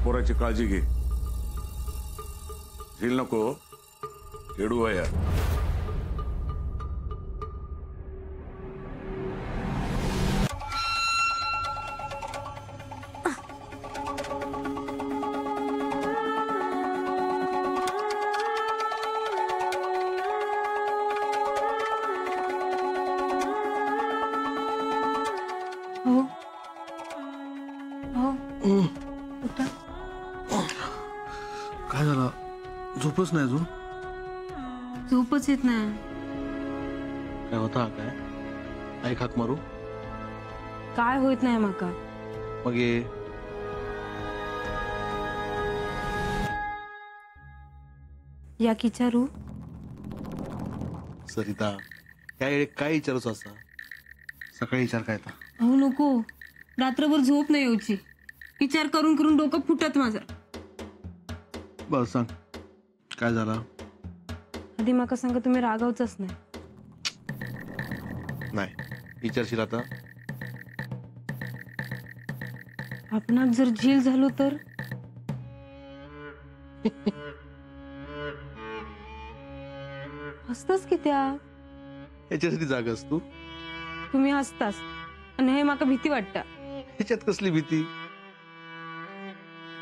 पोराची काळजी घे. झील नको, खेडू आहे. काय झालं? झोपच नाही अजून? झोपच येत नाही. काय होता? काय आई खाक मारू? काय होत नाही माका. मग ये या विचारू. सरिता, काय विचारूच असा? सकाळी विचार काय था? अहो नको, रात्रभर झोप नाही यायची. विचार करून करून डोकं फुटत माझं. बस सांग काय झालं? आधी माका सांगा, तुम्ही रागावचंच नाही. नाही विचारशील आता? आपणाक जर झील झालो तर? हसतास की त्या? याच्यासाठी जागास तू? तुम्ही हसतास आणि हे माका भीती वाटतं. ह्याच्यात कसली भीती?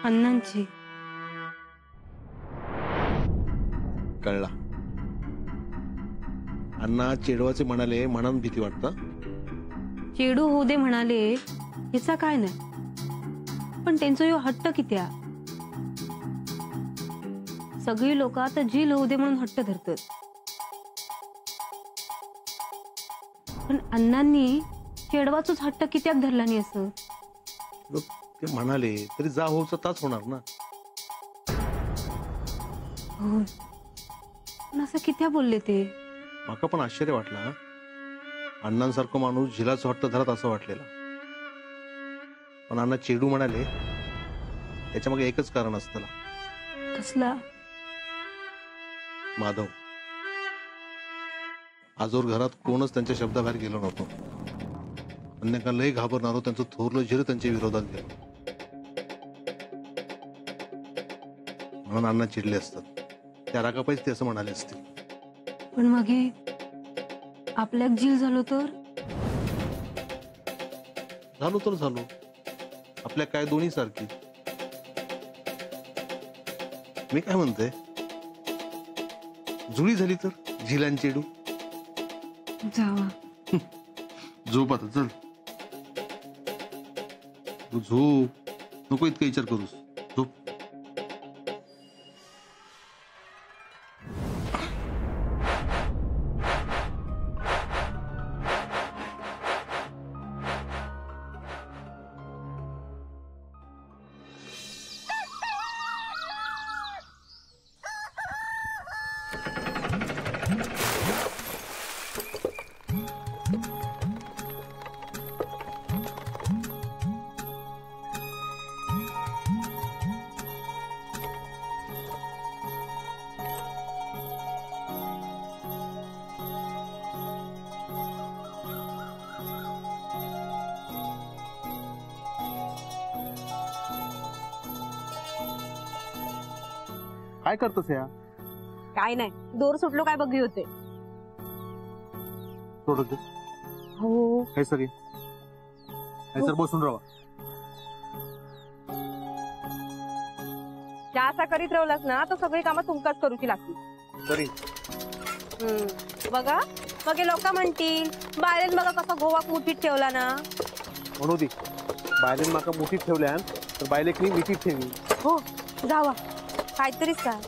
अण्णांची. कळला. अण्णा चेडवाचे म्हणाले म्हणून भीती वाटतं. चेडू होऊ दे म्हणाले याचा काय नाही, पण त्यांचा यो हट्ट किती. सगळी लोक आता झील होऊ दे म्हणून हट्ट धरतात, पण अण्णांनी चेडवाचाच हट्ट कित्याक धरला नाही असं? ते म्हणाले तरी जा होऊचा ताच होणार ना. हो, पण असं कित्या बोलले ते? माका पण आश्चर्य वाटला. अण्णांसारखं माणूस झिलाच हट्ट धरत असं वाटलेला, पण अण्णा चेडू म्हणाले त्याच्या मागे एकच कारण असतं. कसला? माधव. आजवर घरात कोणच त्यांच्या शब्दाबाहेर गेलो नव्हतो. अन्यका लय घाबरणारो त्यांचं थोरलं झिर त्यांच्या विरोधात गेलं, म्हणून अण्णा चिडले असतात. त्या रागापायच ते असं म्हणाले असतील. पण मग आपल्याक झील झालो तर? झालो तर झालो, आपल्या काय दोन्ही सारखी. मी काय म्हणते, जुळी झाली तर झिलान चेडू? जावा. झोप आता, चल तू झोप. नको इतका विचार करूस, झोप. काय करतोस या? काय नाही, दोर सुटलो काय बघी होते. सोडत दे. हो हे सगळे सर बसून राहा. त्या असा करीत राहिलास ना तर सगळी कामं तुमकाच करूची लागतील. तरी बघा मग लोक म्हणतील बायलेन बघा कसा गोवाक मुठीत ठेवला ना. म्हणू दे, बायलेन माका मुठीत ठेवल्या तर बायलेकनी मिठीत ठेवी. हो जावा, काहीतरीच काय.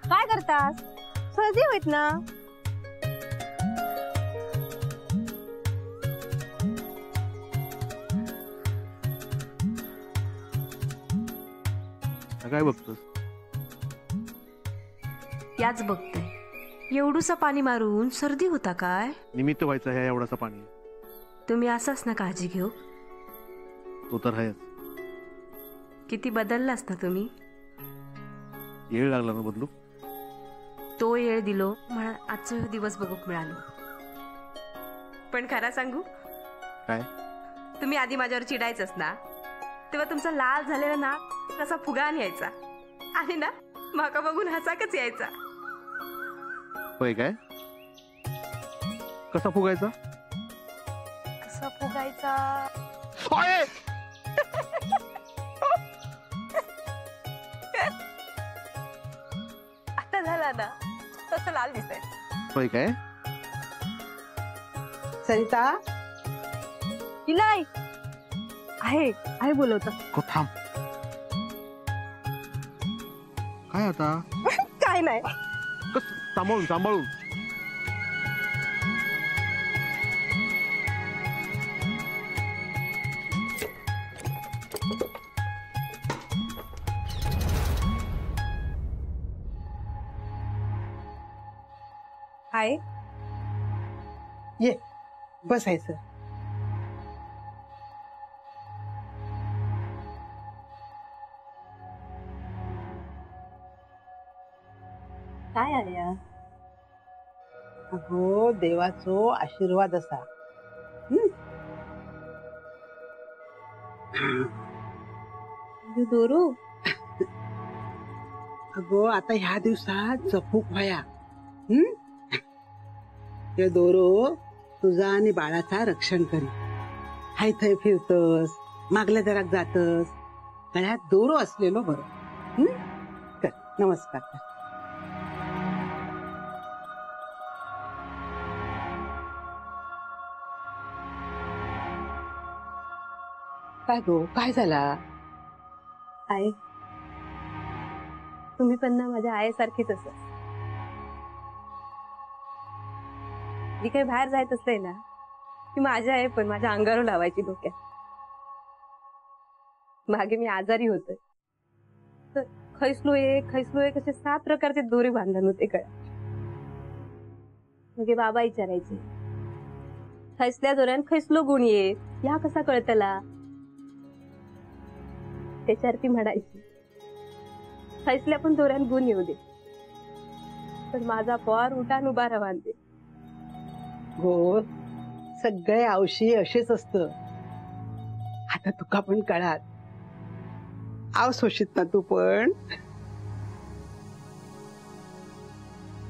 काय करतास? सहजी होईत ना. काय बघतोस? याच बघते. एवढूसा पाणी मारून सर्दी होता काय? निमित्त व्हायचं ह्या एवढासा पाणी. तुम्ही असंच ना काळजी घेऊ. तो तर आहेच. किती बदललास ना तुम्ही. येळ लागला ना बदलू. तो येळ दिलो म्हणून आजचा दिवस बघूक मिळालो. पण खरा सांगू, काय? तुम्ही आधी माझ्यावर चिडायचंच ना, तेव्हा तुमचा लाल झालेला ना कसा फुगान यायचा आणि ना माका बघून हसाकच यायचा. होय काय? कसा फुगायचा? कसा फुगायचा? आता झाला ना तसं लाल दिसायचं. होय काय? सरिता इलाई आहे बोलवतं. को थांब. काय आता? काय नाही. सांभाळून सांभाळून. आहे ये बसायचं. काय आल्या? अगो देवाचो आशीर्वाद असा. दोरू अगो आता ह्या दिवसात जपूक व्हाया. ते दोरो तुझा आणि बाळाचा रक्षण करी. हाय थंय फिरतस, मागल्या जराक जातस, गळ्यात दोरो असलेलो बरं. कर नमस्कार कर. काय गो काय झाला? आहे तुम्ही पण ना माझ्या आईसारखीच असं. जी काही बाहेर जायचं असते ना ती माझ्या आई पण माझ्या अंगावर लावायची डोक्यात. मागे मी आजारी होते तर खैसलोय कसे 7 प्रकारचे दोरे बांधले होते गळ्यात. मग बाबा विचारायचे खैसल्या दोऱ्यान खैसलो गुण ये या कसा कळतला. त्याच्यावरती म्हणायची खैसल्या पण दोऱ्यान गुण येऊ दे पण माझा पोर उठान उभा राहान दे. हो सगळे औषधी असेच असत. आता तुका पण कळात. आव सोशीत ना तू पण.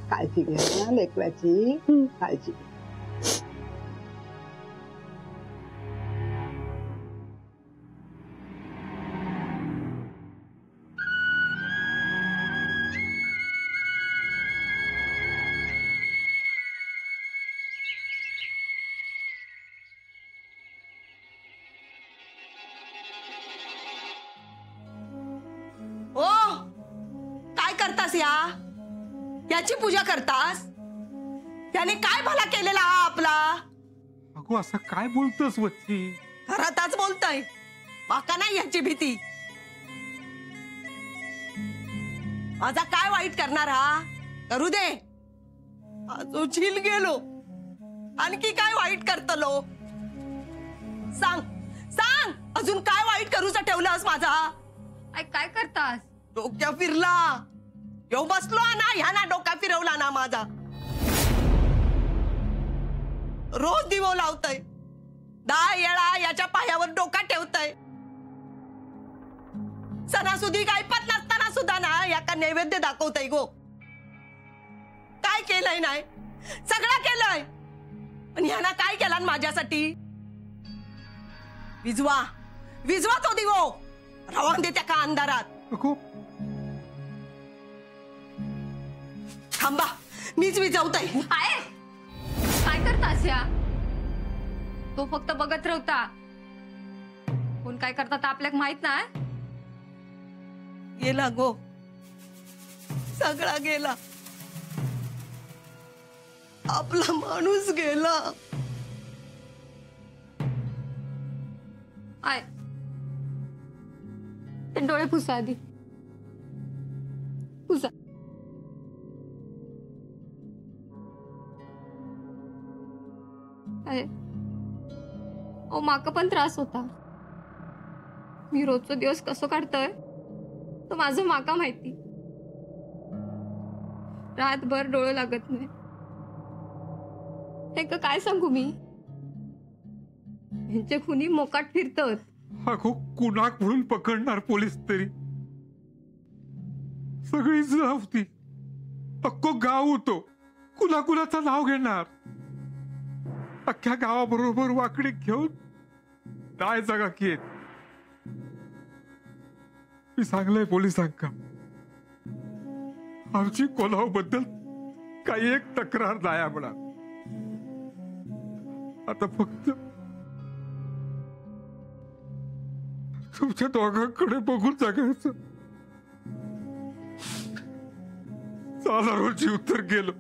काळजी घे ना लेकराची. काळजी घे. ओ काय करतास याची पूजा करतास. त्याने काय भला केलेला हा आपला. अगो असं काय बोलतोस वत्ती. घरातच बोलतय माका नाही याची भीती. माझा काय वाईट करणार हा करू दे. आजो झील गेलो आणखी काय वाईट करतलो. सांग सांग अजून काय वाईट करूचा ठेवलास माझा. काय करतास? डोक्या फिरला येऊ बसलो ना ह्या ना डोका फिरवला ना माझा. रोज दिवो लावतय 10 वेळा याच्या पायावर डोका ठेवतय. सणासुदी गायपत नसताना सुद्धा ना याका नैवेद्य दाखवतय गो. काय केलंय नाही सगळं केलंय पण ह्याना काय केलं माझ्यासाठी. विजवा विजवा तो दिवो रवान दे त्या अंधारात. थांबा मीच विजवतय. काय करतास या? तो फक्त बघत राहता. कोण काय करतात आपल्याक माहित नाही. गेला गो सगळा गेला. आपला माणूस गेला. आय डोळे पुसा आधी पुसा. ओ माका पण त्रास होता. मी रोजचा दिवस कसं काढतोय तो माझं माका माहिती. रातभर डोळं लागत नाही. हे काय सांगू मी, यांचे खुनी मोकाट फिरतात. अगो कुणाक म्हणून पकडणार पोलीस तरी. सगळी जावती, अख्खो गाव होतो, कुणा कुणाचं नाव घेणार. अख्ख्या गावाबरोबर वाकडी घेऊन काय जागा की मी सांगलंय पोलिसांका, आमची कोल्हाबद्दल काही एक तक्रार नाही म्हणा. आता फक्त तुमच्या दोघांकडे बघून जगायचं. चाला रोजी उत्तर गेलो.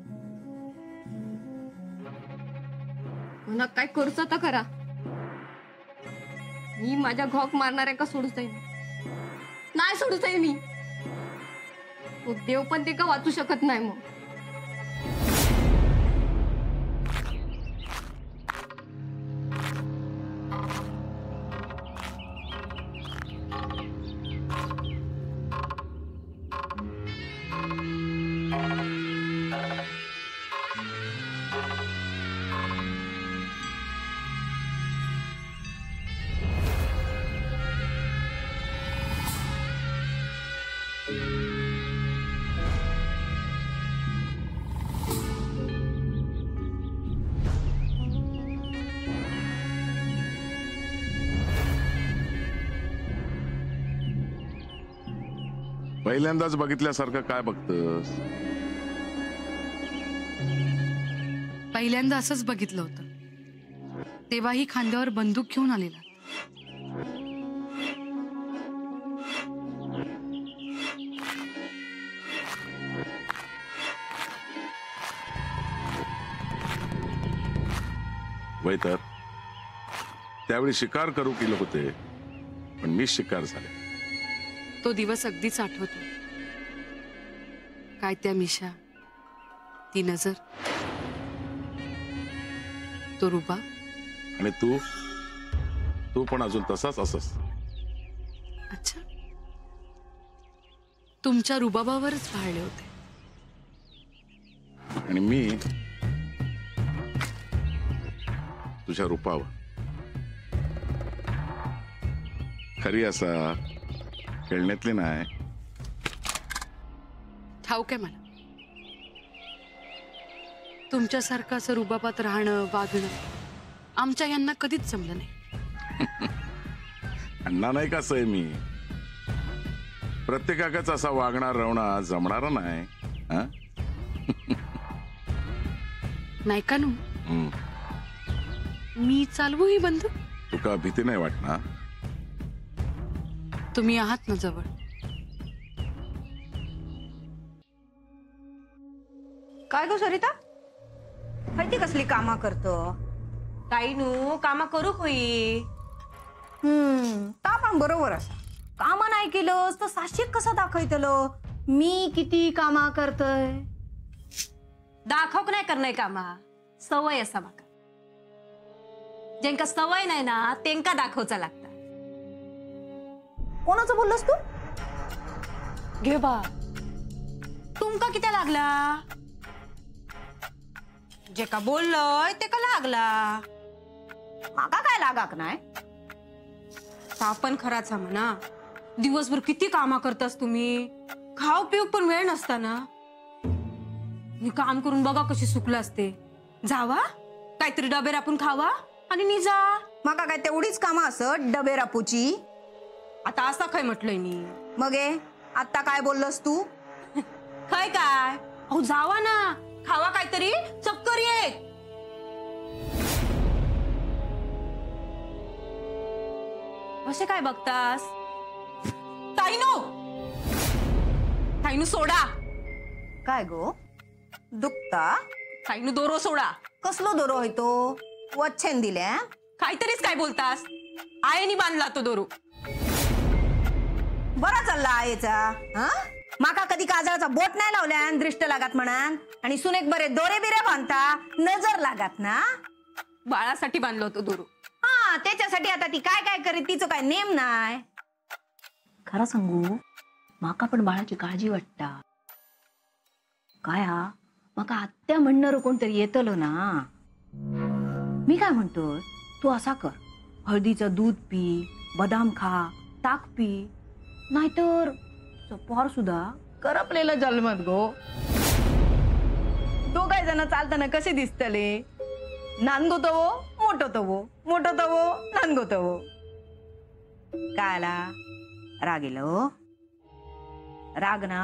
मला काय करूच तर करा. मी माझ्या घोक मारणाऱ्या का सोडूच आहे नाही सोडूच आहे मी. तो देव पण ते का वाचू शकत नाही. मग पहिल्यांदाच बघितल्यासारखं काय बघतस? पहिल्यांदा असंच बघितलं होतं. तेव्हाही खांद्यावर बंदूक घेऊन आलेला. वय तर त्यावेळी शिकार करू केलं होते, पण मी शिकार झाले. तो दिवस अगदीच आठवतो. काय त्या मिशा, ती नजर, तो रुबा. आणि तू पण अजून तसाच असस. अच्छा, तुमच्या रुबाबावरच भाळले होते. आणि मी तुझ्या रूपावर. खरी असा खेळण्यातली नाही. ठाऊक आहे मला. तुमच्यासारखं असं रुबाबात राहणं, वागणं आमच्या यांना कधीच जमलं नाही. अण्णा नाही कसं आहे मी. प्रत्येकाच असा वागणार राहणार जमणार नाही. नाही का नू? मी चालवू ही बंदूक? तुका भीती नाही वाटणार? तुम्ही आहात ना जवळ. काय गो सरिता, माहिती कसली कामा करतो? काही नू कामा करू होई. ता पण बरोबर असा. कामा नाही केलंस तर साक्षीक कसा दाखवतलो मी किती कामा करतोय? दाखवक नाही करणार कामा, सवय असा माका. ज्यांका सवय नाही ना त्यांका दाखवचा लागता. कोणाचं बोललोस तू? घे बा, तुमका किती लागला? जे का बोललोय ते का लागला. माका काय लागाक नाही. पण खराच म्हणा, दिवसभर किती कामा करतास तुम्ही. खाऊ पिऊ पण वेळ नसताना. मी काम करून बघा कशी सुकलं असते. जावा काहीतरी डबे रापून खावा आणि निजा. माका काय तेवढीच कामा असत डबे रापूची? आता असं काय म्हटलंय मी. मग आता काय बोललोस तू? काय काय अहो जावा ना, खावा काहीतरी, चक्कर ये. असे काय बघतास? ताईनू सोडा. काय गो दुखता? ताईनू दोरो सोडा. कसलो दोरो होय तो? वच्छेन दिल्या काहीतरीच काय बोलतास. आईनी बांधला तो दोरो. बरा चालला आईचा. माका कधी काजळाचा बोट नाही लावल्या दृष्ट लागत म्हणान. आणि सुनेक बरे दोरे बिरे बांधता, नजर लागत ना. बाळासाठी बांधलो होतो दोरो. हा त्याच्यासाठी आता ती काय काय करीत तिचं काय नेम नाही. खरं सांगू माका पण बाळाची काळजी वाटता. काय हा माका आत्या म्हणणार कोणतरी येतलो ना. मी काय म्हणतोय तू असा कर, हळदीचं दूध पी, बदाम खा, ताक पी, नाहीतर पोर सुद्धा करपलेलं जन्मत गो. दोघाय जण चालताना कसे दिसतले, नानगोतवो मोठोतवो, मोठोतवो नानगोतवो. काय आला राग येला हो? राग ना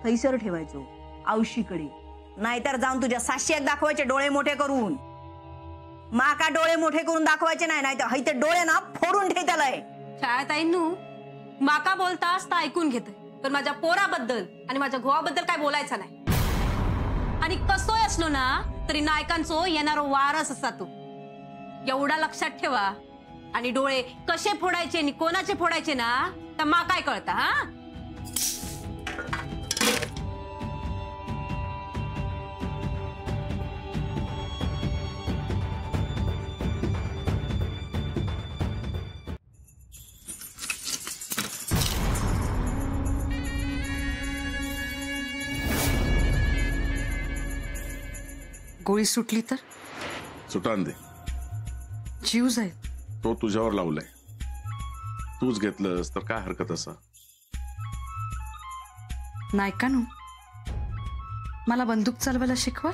थैसर ठेवायचो औशीकडे, नाहीतर जाऊन तुझ्या साक्षी दाखवायचे डोळे मोठे करून. माका डोळे मोठे करून दाखवायचे नाही, नाहीतर हैते डोळे ना फोडून ठेवतालय. छायाताईंनू माका बोलता असता ऐकून घेत, पण माझ्या पोराबद्दल आणि माझ्या गोवाबद्दल काय बोलायचं नाही. आणि कसोय असलो ना तरी नायकांचो येणारो वारस असा तू, एवढा लक्षात ठेवा. आणि डोळे कसे फोडायचे आणि कोणाचे फोडायचे ना तर मा काय कळता. हा गोळी सुटली तर सुटान दे. जीव जाईल. तो तुझ्यावर लावलाय, तूच घेतलंस तर काय हरकत असा. नाही का नू मला बंदूक चालवायला शिकवा.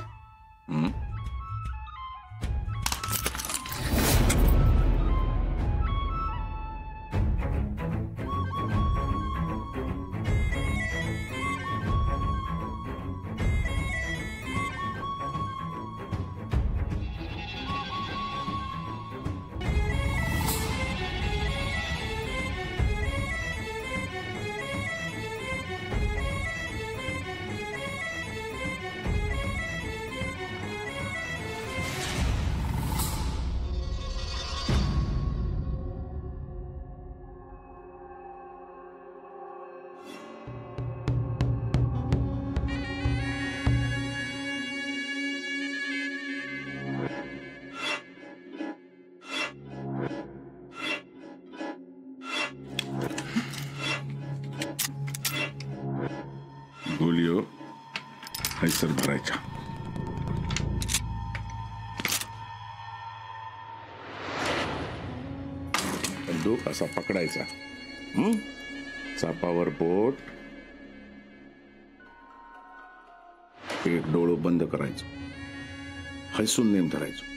गोलियो हैसर भरायच्या. बंदूक असा पकडायचा, चापावर बोट, एक डोळं बंद करायचं, हैसून नेम धरायचो.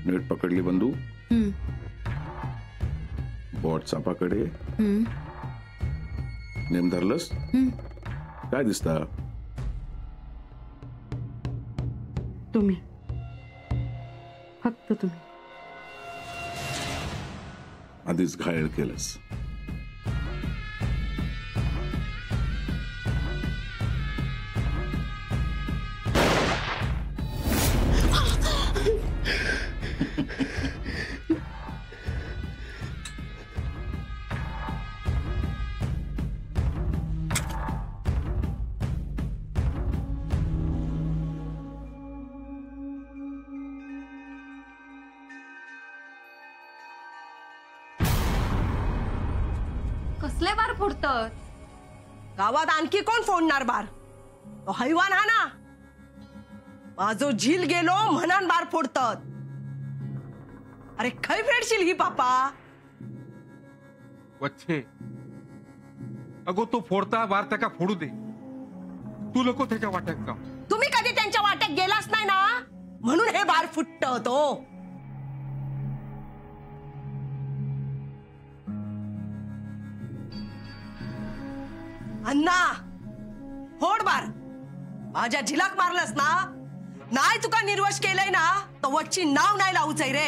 नीट पकडली बंदूक, बोट चापाकडे, नेम धरलंस. काय दिसता? तुम्ही, फक्त तुम्ही. आधीच घायल केलंस. कसले बार फोडतात? गावात आणखी कोण फोडणार बार? तो हैवान हा ना. माझो झील गेलो म्हणान बार फोडतात. अरे खै फेडशील ही पापा? वच्छे अगो तो फोडता बार त्याका फोडू दे. तू लोक त्याच्या वाट्यात जाऊ. तुम्ही कधी त्यांच्या वाट्यात गेलाच नाही ना, म्हणून हे बार फुटत तो. अण्णा फोड बार. माझ्या झिलाक मारलंस ना, नाही तुका निर्वश केलंय ना तर वच्ची नाव नाही लावूच रे.